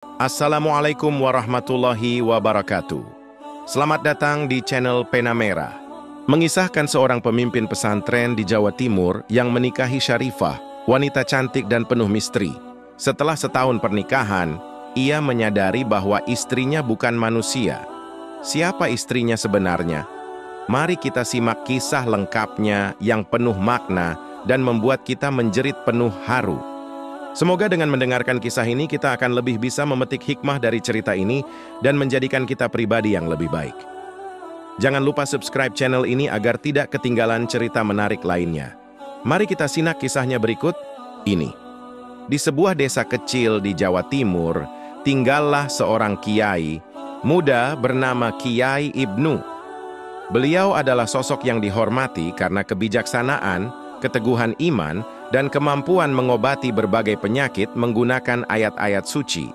Assalamualaikum warahmatullahi wabarakatuh. Selamat datang di channel Pena Merah. Mengisahkan seorang pemimpin pesantren di Jawa Timur yang menikahi Syarifah, wanita cantik dan penuh misteri. Setelah setahun pernikahan, ia menyadari bahwa istrinya bukan manusia. Siapa istrinya sebenarnya? Mari kita simak kisah lengkapnya yang penuh makna dan membuat kita menjerit penuh haru. Semoga dengan mendengarkan kisah ini kita akan lebih bisa memetik hikmah dari cerita ini dan menjadikan kita pribadi yang lebih baik. Jangan lupa subscribe channel ini agar tidak ketinggalan cerita menarik lainnya. Mari kita simak kisahnya berikut ini. Di sebuah desa kecil di Jawa Timur, tinggallah seorang kiai muda bernama Kiai Ibnu. Beliau adalah sosok yang dihormati karena kebijaksanaan, keteguhan iman, dan kemampuan mengobati berbagai penyakit menggunakan ayat-ayat suci.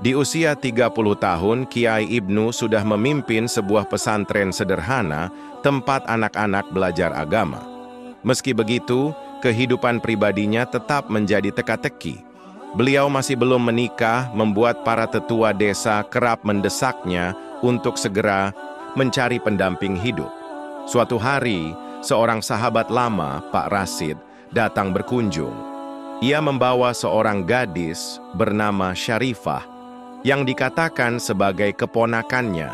Di usia 30 tahun, Kiai Ibnu sudah memimpin sebuah pesantren sederhana tempat anak-anak belajar agama. Meski begitu, kehidupan pribadinya tetap menjadi teka-teki. Beliau masih belum menikah, membuat para tetua desa kerap mendesaknya untuk segera mencari pendamping hidup. Suatu hari, seorang sahabat lama, Pak Rasid, datang berkunjung. Ia membawa seorang gadis bernama Syarifah, yang dikatakan sebagai keponakannya.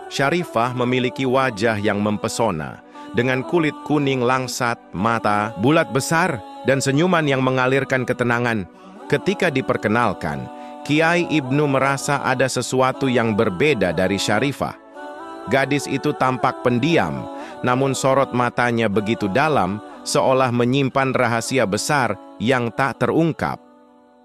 Syarifah memiliki wajah yang mempesona, dengan kulit kuning langsat, mata bulat besar, dan senyuman yang mengalirkan ketenangan. Ketika diperkenalkan, Kiai Ibnu merasa ada sesuatu yang berbeda dari Syarifah. Gadis itu tampak pendiam, namun sorot matanya begitu dalam, seolah menyimpan rahasia besar yang tak terungkap.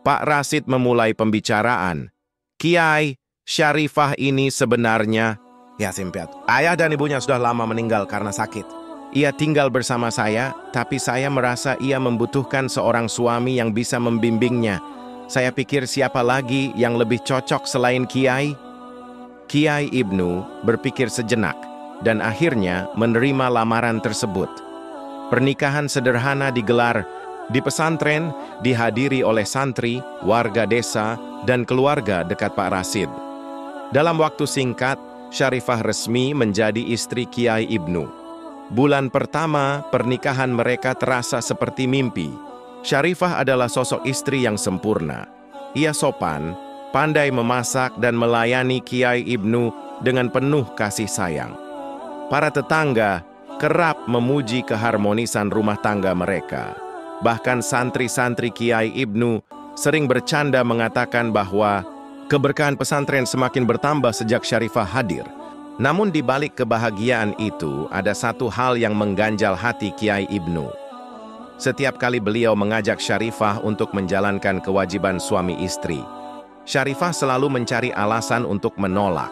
Pak Rasid memulai pembicaraan. Kiai, Syarifah ini sebenarnya... Ya Simpiat, ayah dan ibunya sudah lama meninggal karena sakit. Ia tinggal bersama saya, tapi saya merasa ia membutuhkan seorang suami yang bisa membimbingnya. Saya pikir siapa lagi yang lebih cocok selain Kiai? Kiai Ibnu berpikir sejenak dan akhirnya menerima lamaran tersebut. Pernikahan sederhana digelar di pesantren, dihadiri oleh santri, warga desa, dan keluarga dekat Pak Rasid. Dalam waktu singkat, Syarifah resmi menjadi istri Kiai Ibnu. Bulan pertama, pernikahan mereka terasa seperti mimpi. Syarifah adalah sosok istri yang sempurna. Ia sopan, pandai memasak dan melayani Kiai Ibnu dengan penuh kasih sayang. Para tetangga kerap memuji keharmonisan rumah tangga mereka. Bahkan santri-santri Kiai Ibnu sering bercanda mengatakan bahwa keberkahan pesantren semakin bertambah sejak Syarifah hadir. Namun di balik kebahagiaan itu, ada satu hal yang mengganjal hati Kiai Ibnu. Setiap kali beliau mengajak Syarifah untuk menjalankan kewajiban suami istri, Syarifah selalu mencari alasan untuk menolak.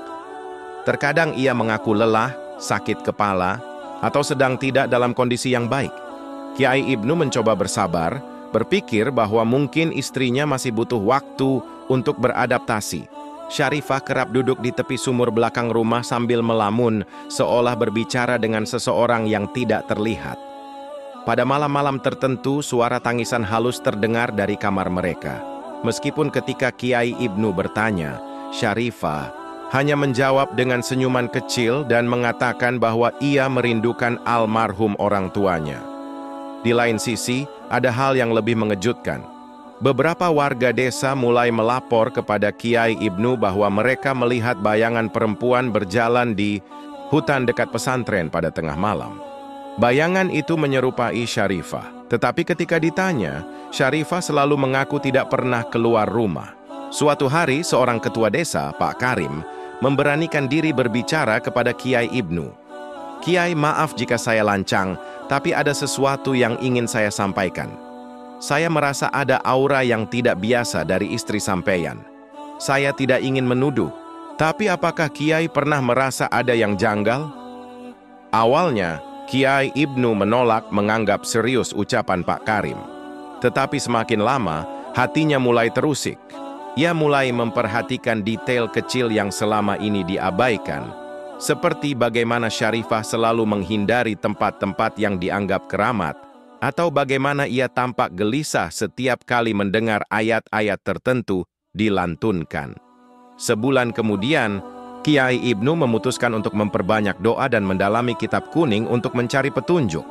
Terkadang ia mengaku lelah, sakit kepala, atau sedang tidak dalam kondisi yang baik. Kiai Ibnu mencoba bersabar, berpikir bahwa mungkin istrinya masih butuh waktu untuk beradaptasi. Syarifah kerap duduk di tepi sumur belakang rumah sambil melamun, seolah berbicara dengan seseorang yang tidak terlihat. Pada malam-malam tertentu, suara tangisan halus terdengar dari kamar mereka. Meskipun ketika Kiai Ibnu bertanya, Syarifah hanya menjawab dengan senyuman kecil dan mengatakan bahwa ia merindukan almarhum orang tuanya. Di lain sisi, ada hal yang lebih mengejutkan. Beberapa warga desa mulai melapor kepada Kiai Ibnu bahwa mereka melihat bayangan perempuan berjalan di hutan dekat pesantren pada tengah malam. Bayangan itu menyerupai Syarifah. Tetapi ketika ditanya, Syarifah selalu mengaku tidak pernah keluar rumah. Suatu hari, seorang ketua desa, Pak Karim, memberanikan diri berbicara kepada Kiai Ibnu. Kiai, maaf jika saya lancang, tapi ada sesuatu yang ingin saya sampaikan. Saya merasa ada aura yang tidak biasa dari istri sampeyan. Saya tidak ingin menuduh, tapi apakah Kiai pernah merasa ada yang janggal? Awalnya, Kiai Ibnu menolak menganggap serius ucapan Pak Karim. Tetapi semakin lama, hatinya mulai terusik. Ia mulai memperhatikan detail kecil yang selama ini diabaikan, seperti bagaimana Syarifah selalu menghindari tempat-tempat yang dianggap keramat, atau bagaimana ia tampak gelisah setiap kali mendengar ayat-ayat tertentu dilantunkan. Sebulan kemudian, Kiai Ibnu memutuskan untuk memperbanyak doa dan mendalami kitab kuning untuk mencari petunjuk.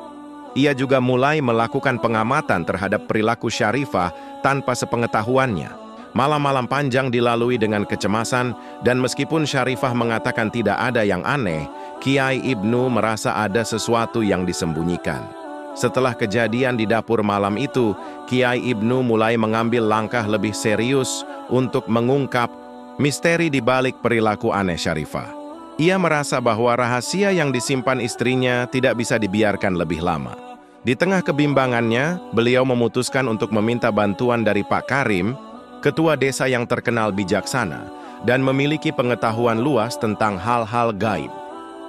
Ia juga mulai melakukan pengamatan terhadap perilaku Syarifah tanpa sepengetahuannya. Malam-malam panjang dilalui dengan kecemasan, dan meskipun Syarifah mengatakan tidak ada yang aneh, Kiai Ibnu merasa ada sesuatu yang disembunyikan. Setelah kejadian di dapur malam itu, Kiai Ibnu mulai mengambil langkah lebih serius untuk mengungkap misteri di balik perilaku aneh Syarifah. Ia merasa bahwa rahasia yang disimpan istrinya tidak bisa dibiarkan lebih lama. Di tengah kebimbangannya, beliau memutuskan untuk meminta bantuan dari Pak Karim, ketua desa yang terkenal bijaksana, dan memiliki pengetahuan luas tentang hal-hal gaib.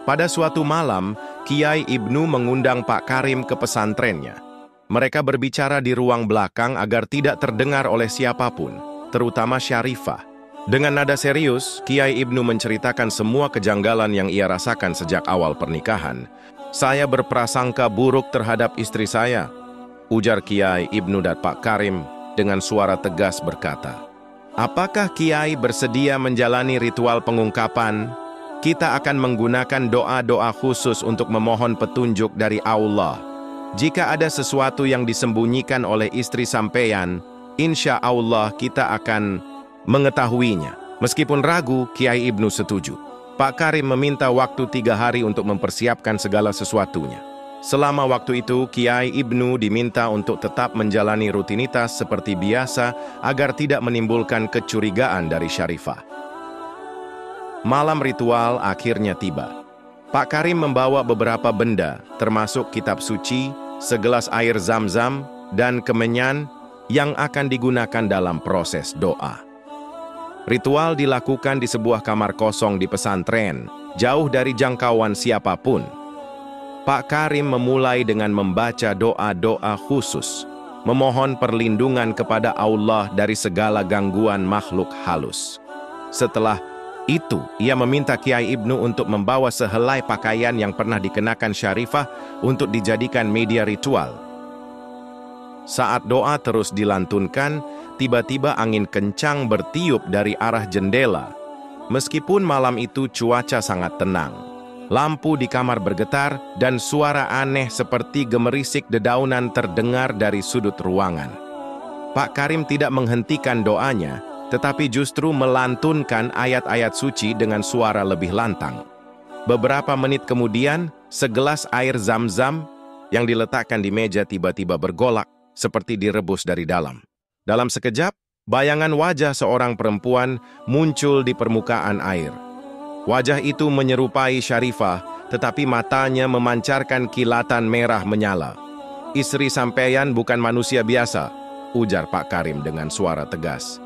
Pada suatu malam, Kiai Ibnu mengundang Pak Karim ke pesantrennya. Mereka berbicara di ruang belakang agar tidak terdengar oleh siapapun, terutama Syarifah. Dengan nada serius, Kiai Ibnu menceritakan semua kejanggalan yang ia rasakan sejak awal pernikahan. "Saya berprasangka buruk terhadap istri saya," ujar Kiai Ibnu, dan Pak Karim dengan suara tegas berkata, "Apakah Kiai bersedia menjalani ritual pengungkapan? Kita akan menggunakan doa-doa khusus untuk memohon petunjuk dari Allah. Jika ada sesuatu yang disembunyikan oleh istri sampeyan, insya Allah kita akan mengetahuinya." Meskipun ragu, Kiai Ibnu setuju. Pak Karim meminta waktu 3 hari untuk mempersiapkan segala sesuatunya. Selama waktu itu, Kiai Ibnu diminta untuk tetap menjalani rutinitas seperti biasa agar tidak menimbulkan kecurigaan dari Syarifah. Malam ritual akhirnya tiba. Pak Karim membawa beberapa benda, termasuk kitab suci, segelas air zam-zam, dan kemenyan yang akan digunakan dalam proses doa. Ritual dilakukan di sebuah kamar kosong di pesantren, jauh dari jangkauan siapapun. Pak Karim memulai dengan membaca doa-doa khusus, memohon perlindungan kepada Allah dari segala gangguan makhluk halus. Setelah itu, ia meminta Kiai Ibnu untuk membawa sehelai pakaian yang pernah dikenakan Syarifah untuk dijadikan media ritual. Saat doa terus dilantunkan, tiba-tiba angin kencang bertiup dari arah jendela. Meskipun malam itu cuaca sangat tenang, lampu di kamar bergetar dan suara aneh seperti gemerisik dedaunan terdengar dari sudut ruangan. Pak Karim tidak menghentikan doanya, tetapi justru melantunkan ayat-ayat suci dengan suara lebih lantang. Beberapa menit kemudian, segelas air zam-zam yang diletakkan di meja tiba-tiba bergolak, seperti direbus dari dalam. Dalam sekejap, bayangan wajah seorang perempuan muncul di permukaan air. Wajah itu menyerupai Syarifah, tetapi matanya memancarkan kilatan merah menyala. "Istri sampeyan bukan manusia biasa," ujar Pak Karim dengan suara tegas.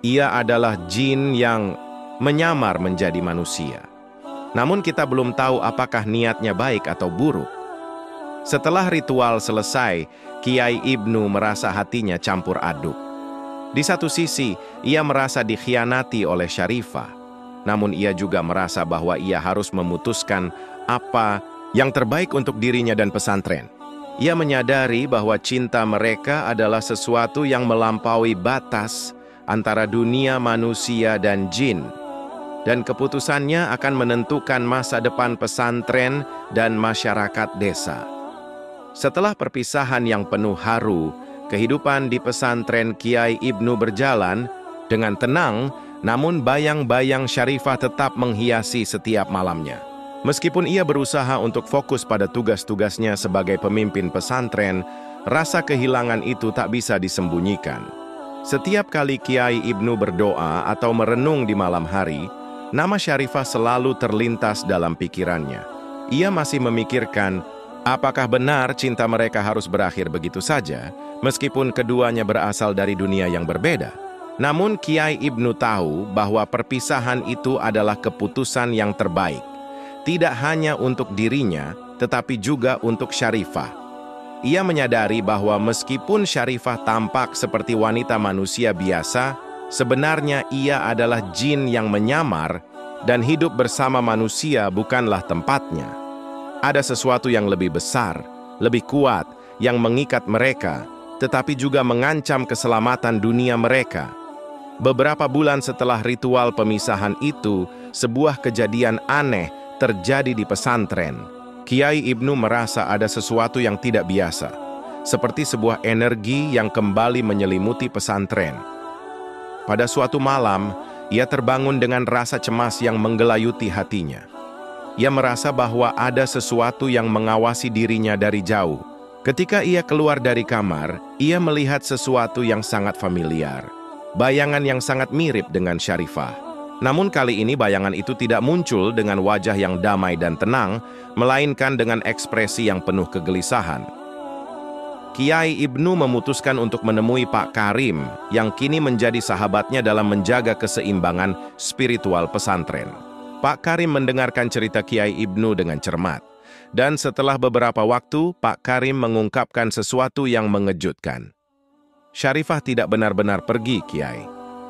"Ia adalah jin yang menyamar menjadi manusia. Namun kita belum tahu apakah niatnya baik atau buruk." Setelah ritual selesai, Kiai Ibnu merasa hatinya campur aduk. Di satu sisi, ia merasa dikhianati oleh Syarifah. Namun ia juga merasa bahwa ia harus memutuskan apa yang terbaik untuk dirinya dan pesantren. Ia menyadari bahwa cinta mereka adalah sesuatu yang melampaui batas antara dunia manusia dan jin. Dan keputusannya akan menentukan masa depan pesantren dan masyarakat desa. Setelah perpisahan yang penuh haru, kehidupan di pesantren Kiai Ibnu berjalan dengan tenang, namun bayang-bayang Syarifah tetap menghiasi setiap malamnya. Meskipun ia berusaha untuk fokus pada tugas-tugasnya sebagai pemimpin pesantren, rasa kehilangan itu tak bisa disembunyikan. Setiap kali Kiai Ibnu berdoa atau merenung di malam hari, nama Syarifah selalu terlintas dalam pikirannya. Ia masih memikirkan, apakah benar cinta mereka harus berakhir begitu saja, meskipun keduanya berasal dari dunia yang berbeda? Namun Kiai Ibnu tahu bahwa perpisahan itu adalah keputusan yang terbaik, tidak hanya untuk dirinya, tetapi juga untuk Syarifah. Ia menyadari bahwa meskipun Syarifah tampak seperti wanita manusia biasa, sebenarnya ia adalah jin yang menyamar dan hidup bersama manusia bukanlah tempatnya. Ada sesuatu yang lebih besar, lebih kuat, yang mengikat mereka, tetapi juga mengancam keselamatan dunia mereka. Beberapa bulan setelah ritual pemisahan itu, sebuah kejadian aneh terjadi di pesantren. Kiai Ibnu merasa ada sesuatu yang tidak biasa, seperti sebuah energi yang kembali menyelimuti pesantren. Pada suatu malam, ia terbangun dengan rasa cemas yang menggelayuti hatinya. Ia merasa bahwa ada sesuatu yang mengawasi dirinya dari jauh. Ketika ia keluar dari kamar, ia melihat sesuatu yang sangat familiar. Bayangan yang sangat mirip dengan Syarifah. Namun kali ini bayangan itu tidak muncul dengan wajah yang damai dan tenang, melainkan dengan ekspresi yang penuh kegelisahan. Kiai Ibnu memutuskan untuk menemui Pak Karim, yang kini menjadi sahabatnya dalam menjaga keseimbangan spiritual pesantren. Pak Karim mendengarkan cerita Kiai Ibnu dengan cermat. Dan setelah beberapa waktu, Pak Karim mengungkapkan sesuatu yang mengejutkan. Syarifah tidak benar-benar pergi, Kiai.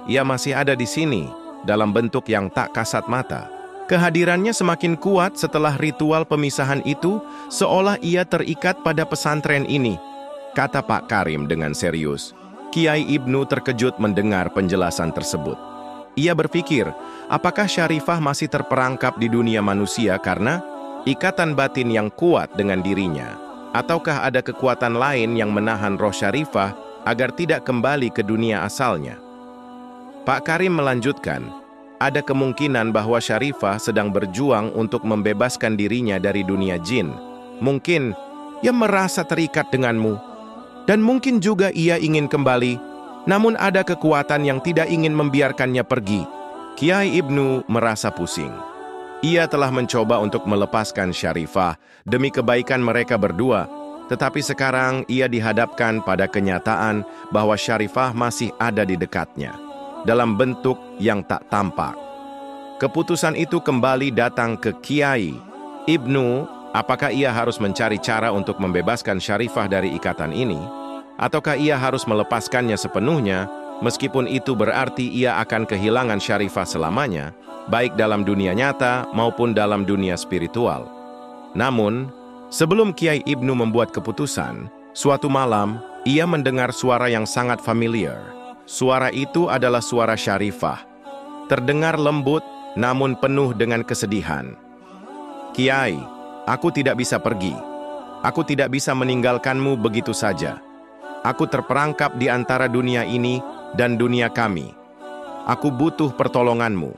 Ia masih ada di sini, dalam bentuk yang tak kasat mata. Kehadirannya semakin kuat setelah ritual pemisahan itu, seolah ia terikat pada pesantren ini, kata Pak Karim dengan serius. Kiai Ibnu terkejut mendengar penjelasan tersebut. Ia berpikir, apakah Syarifah masih terperangkap di dunia manusia karena ikatan batin yang kuat dengan dirinya? Ataukah ada kekuatan lain yang menahan roh Syarifah agar tidak kembali ke dunia asalnya? Pak Karim melanjutkan, ada kemungkinan bahwa Syarifah sedang berjuang untuk membebaskan dirinya dari dunia jin. Mungkin ia merasa terikat denganmu, dan mungkin juga ia ingin kembali, namun ada kekuatan yang tidak ingin membiarkannya pergi. Kiai Ibnu merasa pusing. Ia telah mencoba untuk melepaskan Syarifah demi kebaikan mereka berdua, tetapi sekarang ia dihadapkan pada kenyataan bahwa Syarifah masih ada di dekatnya, dalam bentuk yang tak tampak. Keputusan itu kembali datang ke Kiai Ibnu. Apakah ia harus mencari cara untuk membebaskan Syarifah dari ikatan ini? Ataukah ia harus melepaskannya sepenuhnya, meskipun itu berarti ia akan kehilangan Syarifah selamanya, baik dalam dunia nyata maupun dalam dunia spiritual? Namun, sebelum Kiai Ibnu membuat keputusan, suatu malam, ia mendengar suara yang sangat familiar. Suara itu adalah suara Syarifah. Terdengar lembut, namun penuh dengan kesedihan. Kiai, aku tidak bisa pergi. Aku tidak bisa meninggalkanmu begitu saja. Aku terperangkap di antara dunia ini dan dunia kami. Aku butuh pertolonganmu.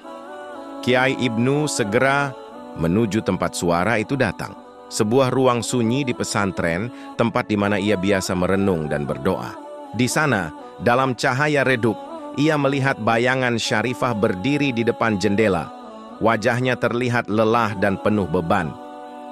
Kiai Ibnu segera menuju tempat suara itu datang. Sebuah ruang sunyi di pesantren, tempat di mana ia biasa merenung dan berdoa. Di sana, dalam cahaya redup, ia melihat bayangan Syarifah berdiri di depan jendela. Wajahnya terlihat lelah dan penuh beban.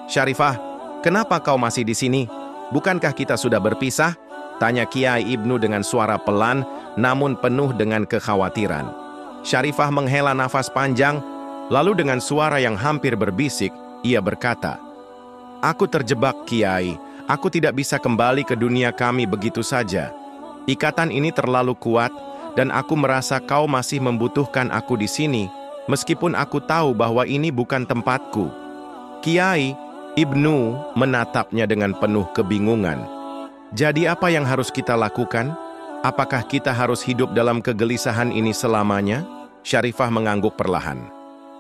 Syarifah, kenapa kau masih di sini? Bukankah kita sudah berpisah? Tanya Kiai Ibnu dengan suara pelan, namun penuh dengan kekhawatiran. Syarifah menghela nafas panjang, lalu dengan suara yang hampir berbisik, ia berkata, "Aku terjebak, Kiai. Aku tidak bisa kembali ke dunia kami begitu saja. Ikatan ini terlalu kuat, dan aku merasa kau masih membutuhkan aku di sini, meskipun aku tahu bahwa ini bukan tempatku." Kiai Ibnu menatapnya dengan penuh kebingungan. Jadi apa yang harus kita lakukan? Apakah kita harus hidup dalam kegelisahan ini selamanya? Syarifah mengangguk perlahan.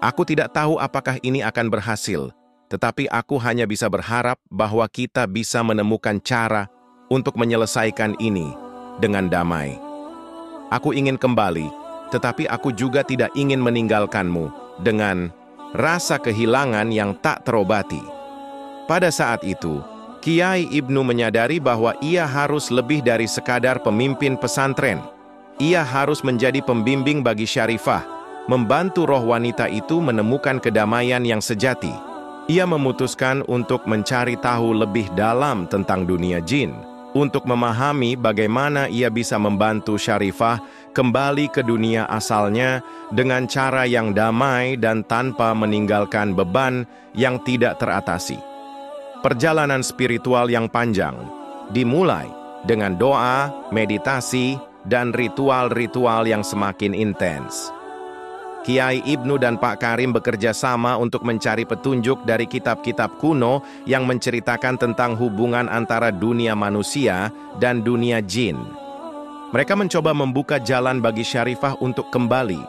Aku tidak tahu apakah ini akan berhasil, tetapi aku hanya bisa berharap bahwa kita bisa menemukan cara untuk menyelesaikan ini dengan damai. Aku ingin kembali, tetapi aku juga tidak ingin meninggalkanmu dengan rasa kehilangan yang tak terobati. Pada saat itu, Kiai Ibnu menyadari bahwa ia harus lebih dari sekadar pemimpin pesantren. Ia harus menjadi pembimbing bagi Syarifah, membantu roh wanita itu menemukan kedamaian yang sejati. Ia memutuskan untuk mencari tahu lebih dalam tentang dunia jin, untuk memahami bagaimana ia bisa membantu Syarifah kembali ke dunia asalnya dengan cara yang damai dan tanpa meninggalkan beban yang tidak teratasi. Perjalanan spiritual yang panjang dimulai dengan doa, meditasi, dan ritual-ritual yang semakin intens. Kiai Ibnu dan Pak Karim bekerja sama untuk mencari petunjuk dari kitab-kitab kuno yang menceritakan tentang hubungan antara dunia manusia dan dunia jin. Mereka mencoba membuka jalan bagi Syarifah untuk kembali.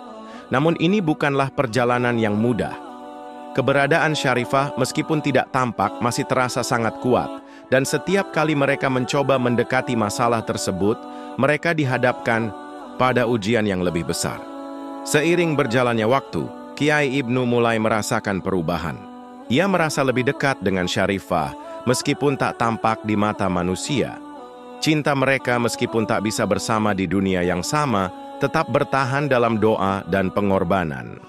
Namun ini bukanlah perjalanan yang mudah. Keberadaan Syarifah meskipun tidak tampak masih terasa sangat kuat. Dan setiap kali mereka mencoba mendekati masalah tersebut, mereka dihadapkan pada ujian yang lebih besar. Seiring berjalannya waktu, Kiai Ibnu mulai merasakan perubahan. Ia merasa lebih dekat dengan Syarifah, meskipun tak tampak di mata manusia. Cinta mereka meskipun tak bisa bersama di dunia yang sama, tetap bertahan dalam doa dan pengorbanan.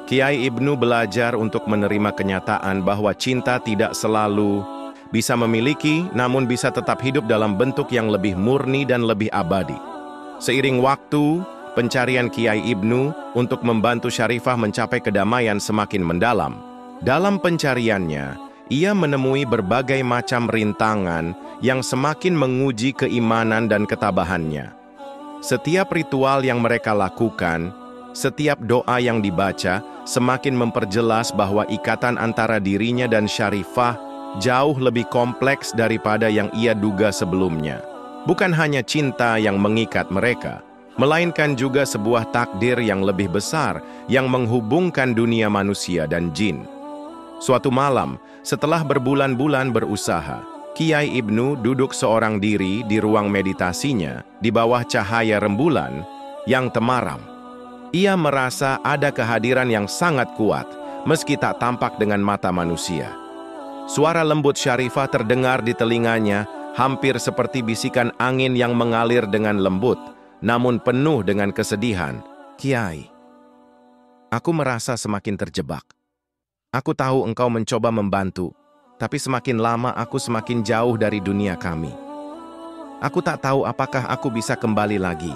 Kiai Ibnu belajar untuk menerima kenyataan bahwa cinta tidak selalu bisa memiliki, namun bisa tetap hidup dalam bentuk yang lebih murni dan lebih abadi. Seiring waktu, pencarian Kiai Ibnu untuk membantu Syarifah mencapai kedamaian semakin mendalam. Dalam pencariannya, ia menemui berbagai macam rintangan yang semakin menguji keimanan dan ketabahannya. Setiap ritual yang mereka lakukan, setiap doa yang dibaca, semakin memperjelas bahwa ikatan antara dirinya dan Syarifah jauh lebih kompleks daripada yang ia duga sebelumnya. Bukan hanya cinta yang mengikat mereka, melainkan juga sebuah takdir yang lebih besar yang menghubungkan dunia manusia dan jin. Suatu malam, setelah berbulan-bulan berusaha, Kiai Ibnu duduk seorang diri di ruang meditasinya di bawah cahaya rembulan yang temaram. Ia merasa ada kehadiran yang sangat kuat, meski tak tampak dengan mata manusia. Suara lembut Syarifah terdengar di telinganya, hampir seperti bisikan angin yang mengalir dengan lembut, namun penuh dengan kesedihan. "Kiai, aku merasa semakin terjebak. Aku tahu engkau mencoba membantu, tapi semakin lama aku semakin jauh dari dunia kami. Aku tak tahu apakah aku bisa kembali lagi."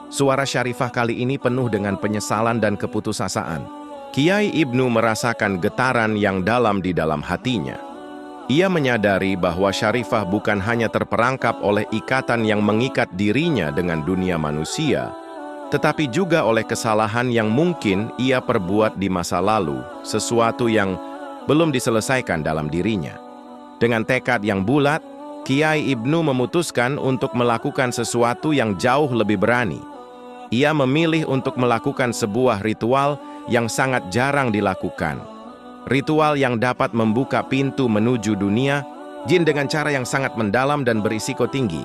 Suara Syarifah kali ini penuh dengan penyesalan dan keputusasaan. Kiai Ibnu merasakan getaran yang dalam di dalam hatinya. Ia menyadari bahwa Syarifah bukan hanya terperangkap oleh ikatan yang mengikat dirinya dengan dunia manusia, tetapi juga oleh kesalahan yang mungkin ia perbuat di masa lalu, sesuatu yang belum diselesaikan dalam dirinya. Dengan tekad yang bulat, Kiai Ibnu memutuskan untuk melakukan sesuatu yang jauh lebih berani. Ia memilih untuk melakukan sebuah ritual yang sangat jarang dilakukan. Ritual yang dapat membuka pintu menuju dunia jin dengan cara yang sangat mendalam dan berisiko tinggi.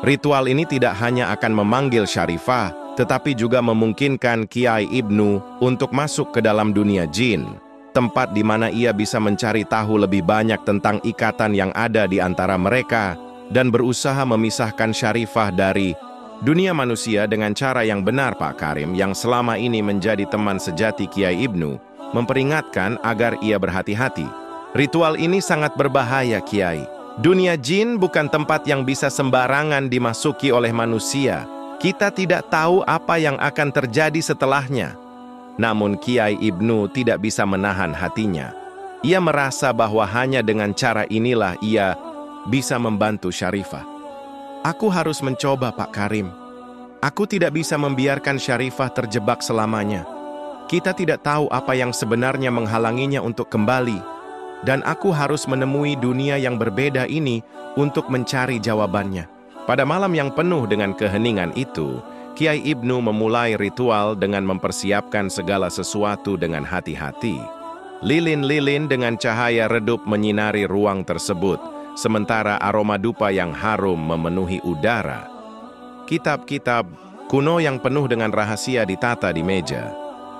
Ritual ini tidak hanya akan memanggil Syarifah, tetapi juga memungkinkan Kiai Ibnu untuk masuk ke dalam dunia jin, tempat di mana ia bisa mencari tahu lebih banyak tentang ikatan yang ada di antara mereka dan berusaha memisahkan Syarifah dari dunia manusia dengan cara yang benar. Pak Karim, yang selama ini menjadi teman sejati Kiai Ibnu, memperingatkan agar ia berhati-hati. Ritual ini sangat berbahaya, Kiai. Dunia jin bukan tempat yang bisa sembarangan dimasuki oleh manusia. Kita tidak tahu apa yang akan terjadi setelahnya. Namun Kiai Ibnu tidak bisa menahan hatinya. Ia merasa bahwa hanya dengan cara inilah ia bisa membantu Syarifah. "Aku harus mencoba, Pak Karim. Aku tidak bisa membiarkan Syarifah terjebak selamanya. Kita tidak tahu apa yang sebenarnya menghalanginya untuk kembali. Dan aku harus menemui dunia yang berbeda ini untuk mencari jawabannya." Pada malam yang penuh dengan keheningan itu, Kiai Ibnu memulai ritual dengan mempersiapkan segala sesuatu dengan hati-hati. Lilin-lilin dengan cahaya redup menyinari ruang tersebut, sementara aroma dupa yang harum memenuhi udara. Kitab-kitab kuno yang penuh dengan rahasia ditata di meja,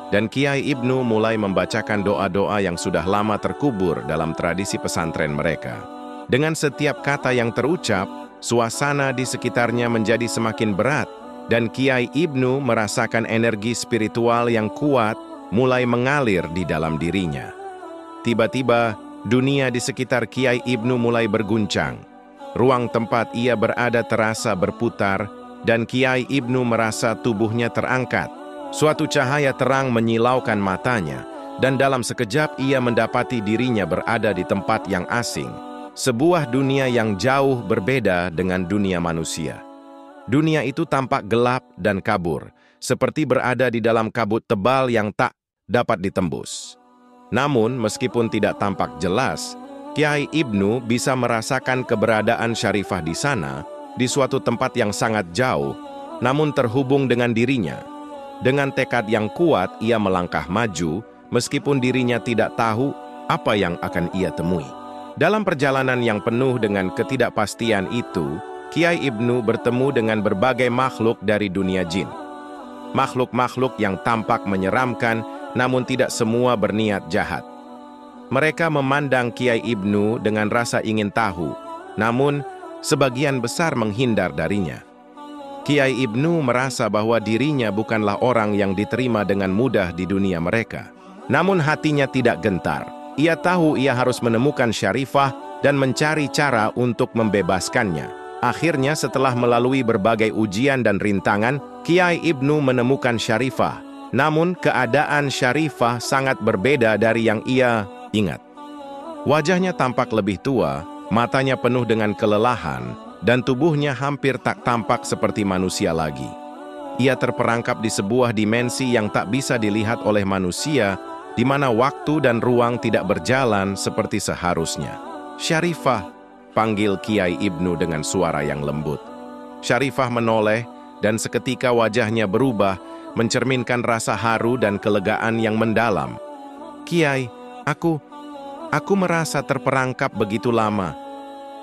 dan Kiai Ibnu mulai membacakan doa-doa yang sudah lama terkubur dalam tradisi pesantren mereka. Dengan setiap kata yang terucap, suasana di sekitarnya menjadi semakin berat, dan Kiai Ibnu merasakan energi spiritual yang kuat mulai mengalir di dalam dirinya. Tiba-tiba, dunia di sekitar Kiai Ibnu mulai berguncang. Ruang tempat ia berada terasa berputar, dan Kiai Ibnu merasa tubuhnya terangkat. Suatu cahaya terang menyilaukan matanya, dan dalam sekejap ia mendapati dirinya berada di tempat yang asing. Sebuah dunia yang jauh berbeda dengan dunia manusia. Dunia itu tampak gelap dan kabur, seperti berada di dalam kabut tebal yang tak dapat ditembus. Namun, meskipun tidak tampak jelas, Kiai Ibnu bisa merasakan keberadaan Syarifah di sana, di suatu tempat yang sangat jauh, namun terhubung dengan dirinya. Dengan tekad yang kuat, ia melangkah maju, meskipun dirinya tidak tahu apa yang akan ia temui. Dalam perjalanan yang penuh dengan ketidakpastian itu, Kiai Ibnu bertemu dengan berbagai makhluk dari dunia jin. Makhluk-makhluk yang tampak menyeramkan, namun tidak semua berniat jahat. Mereka memandang Kiai Ibnu dengan rasa ingin tahu, namun sebagian besar menghindar darinya. Kiai Ibnu merasa bahwa dirinya bukanlah orang yang diterima dengan mudah di dunia mereka. Namun hatinya tidak gentar. Ia tahu ia harus menemukan Syarifah dan mencari cara untuk membebaskannya. Akhirnya setelah melalui berbagai ujian dan rintangan, Kiai Ibnu menemukan Syarifah. Namun keadaan Syarifah sangat berbeda dari yang ia ingat. Wajahnya tampak lebih tua, matanya penuh dengan kelelahan, dan tubuhnya hampir tak tampak seperti manusia lagi. Ia terperangkap di sebuah dimensi yang tak bisa dilihat oleh manusia, di mana waktu dan ruang tidak berjalan seperti seharusnya. "Syarifah," panggil Kiai Ibnu dengan suara yang lembut. Syarifah menoleh, dan seketika wajahnya berubah, mencerminkan rasa haru dan kelegaan yang mendalam. "Kiai, aku merasa terperangkap begitu lama.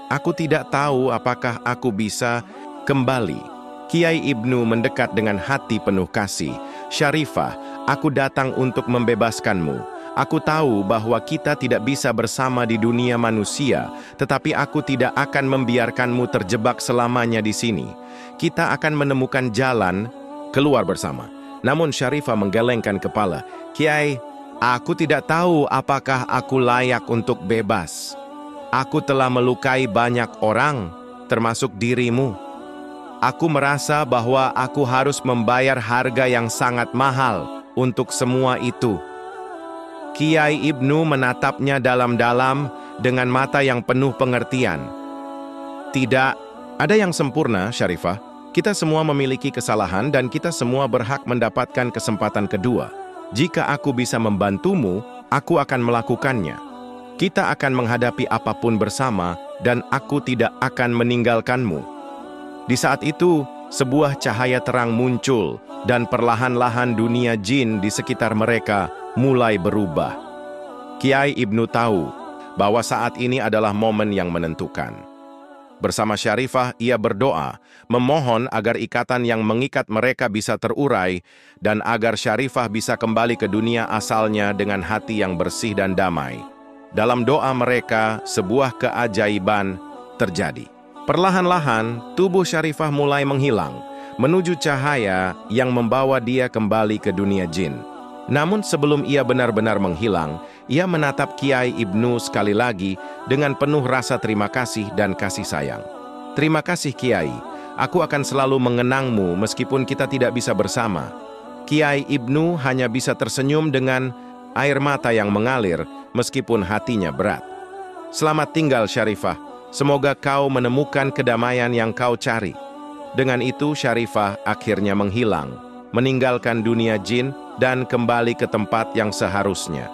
Aku tidak tahu apakah aku bisa kembali." Kiai Ibnu mendekat dengan hati penuh kasih. "Syarifah, aku datang untuk membebaskanmu. Aku tahu bahwa kita tidak bisa bersama di dunia manusia, tetapi aku tidak akan membiarkanmu terjebak selamanya di sini. Kita akan menemukan jalan keluar bersama." Namun Syarifah menggelengkan kepala. "Kiai, aku tidak tahu apakah aku layak untuk bebas. Aku telah melukai banyak orang, termasuk dirimu. Aku merasa bahwa aku harus membayar harga yang sangat mahal untuk semua itu." Kiai Ibnu menatapnya dalam-dalam dengan mata yang penuh pengertian. "Tidak ada yang sempurna, Syarifah. Kita semua memiliki kesalahan dan kita semua berhak mendapatkan kesempatan kedua. Jika aku bisa membantumu, aku akan melakukannya. Kita akan menghadapi apapun bersama dan aku tidak akan meninggalkanmu." Di saat itu, sebuah cahaya terang muncul dan perlahan-lahan dunia jin di sekitar mereka mulai berubah. Kiai Ibnu tahu bahwa saat ini adalah momen yang menentukan. Bersama Syarifah, ia berdoa, memohon agar ikatan yang mengikat mereka bisa terurai dan agar Syarifah bisa kembali ke dunia asalnya dengan hati yang bersih dan damai. Dalam doa mereka, sebuah keajaiban terjadi. Perlahan-lahan, tubuh Syarifah mulai menghilang, menuju cahaya yang membawa dia kembali ke dunia jin. Namun sebelum ia benar-benar menghilang, ia menatap Kiai Ibnu sekali lagi dengan penuh rasa terima kasih dan kasih sayang. "Terima kasih Kiai, aku akan selalu mengenangmu meskipun kita tidak bisa bersama." Kiai Ibnu hanya bisa tersenyum dengan air mata yang mengalir meskipun hatinya berat. "Selamat tinggal Syarifah, semoga kau menemukan kedamaian yang kau cari." Dengan itu Syarifah akhirnya menghilang, meninggalkan dunia jin dan kembali ke tempat yang seharusnya.